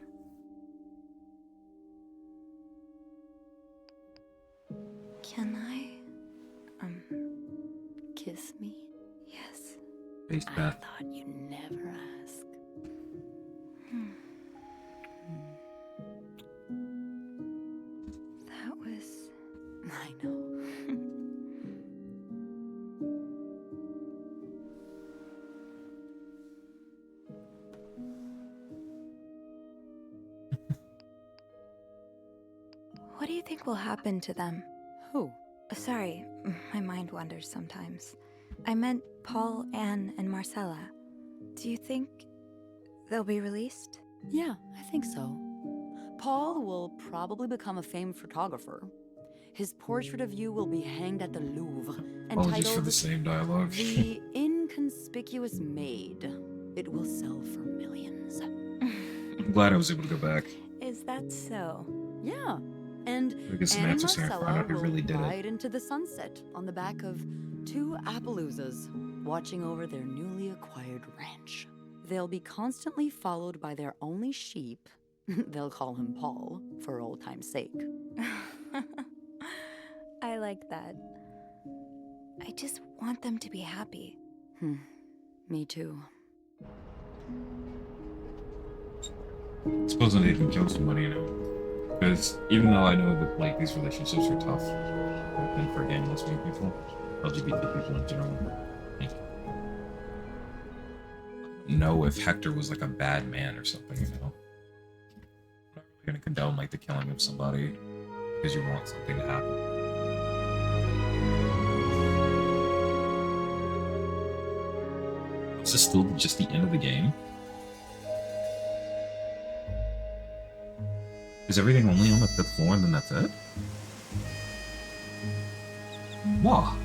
Can I? Kiss me? Yes. Face I Beth. thought you'd never ask. That was... I know. What do you think will happen to them? Who? Sorry, my mind wanders sometimes. I meant Paul, Anne, and Marcella. Do you think they'll be released? Yeah, I think so. Paul will probably become a famed photographer. His portrait of you will be hanged at the Louvre, Oh, just for entitled the same dialogue. The Inconspicuous Maid. It will sell for millions. I'm glad I was able to go back. Is that so? Yeah, and We get some Anne and answers here and find Marcella out who will really did it. ride into the sunset on the back of two Appaloozas, watching over their newly acquired ranch. They'll be constantly followed by their only sheep. They'll call him Paul, for old time's sake. I like that. I just want them to be happy. Me too. Supposing they can kill somebody, you know? Because even though I know that like these relationships are tough, and for gay and lesbian people, LGBT people in general, like, I don't know if Hector was like a bad man or something, you know? I'm not really gonna condone like the killing of somebody because you want something to happen. Is this still just the end of the game? Is everything only on the 5th floor and then that's it? Wow.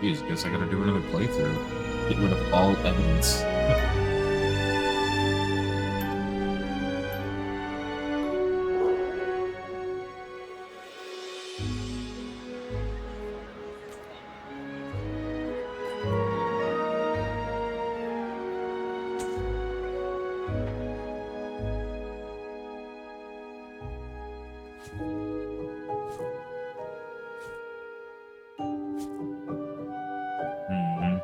Jeez, guess I gotta do another playthrough. Get rid of all evidence. Mhm.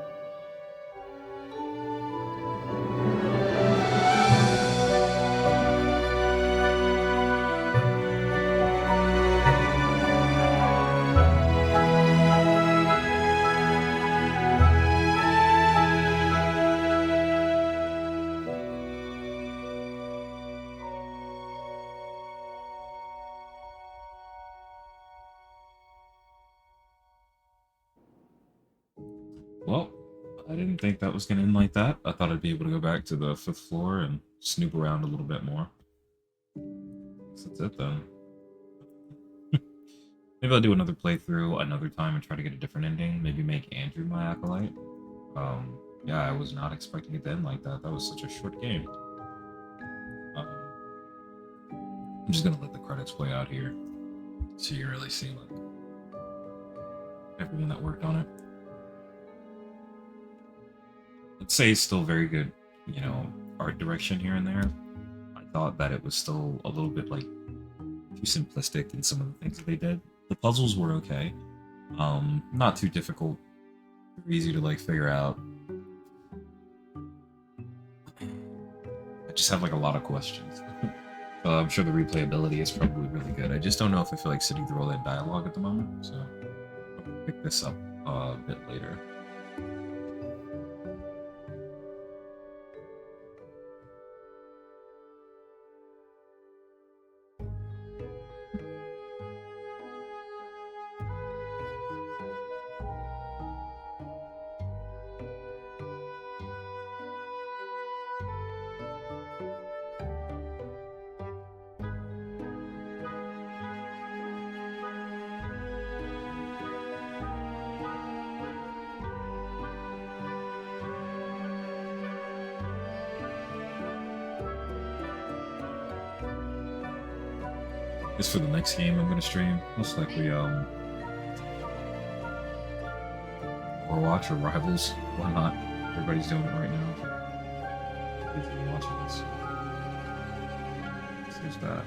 Well, I didn't think that was gonna end like that. I thought I'd be able to go back to the 5th floor and snoop around a little bit more. So that's it then. Maybe I'll do another playthrough another time and try to get a different ending. Maybe make Andrew my acolyte. Yeah, I was not expecting it to end like that. That was such a short game. Um, I'm just gonna let the credits play out here, so you really see like everyone that worked on it. I'd say it's still very good, you know, art direction here and there. I thought that it was still a little bit like too simplistic in some of the things that they did. The puzzles were okay. Not too difficult. Easy to like figure out. I just have like a lot of questions. I'm sure the replayability is probably really good. I just don't know if I feel like sitting through all that dialogue at the moment, so I'll pick this up a bit later. Is for the next game I'm gonna stream, most likely Overwatch or Rivals. Why not? Everybody's doing it right now. Kids are watching this. So there's that.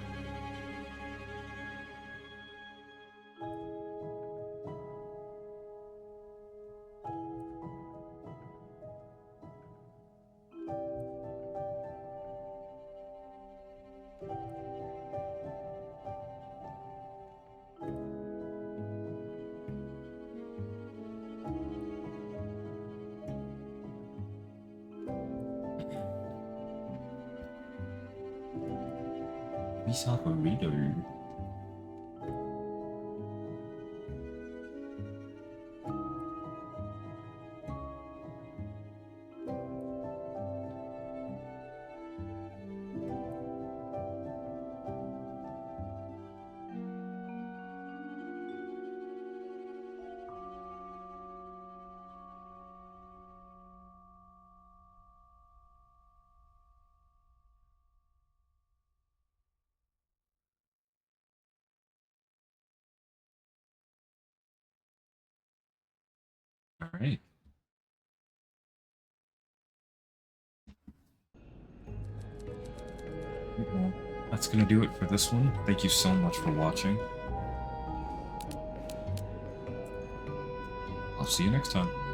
Visa Burrito. All right. Well, that's gonna do it for this one. Thank you so much for watching. I'll see you next time.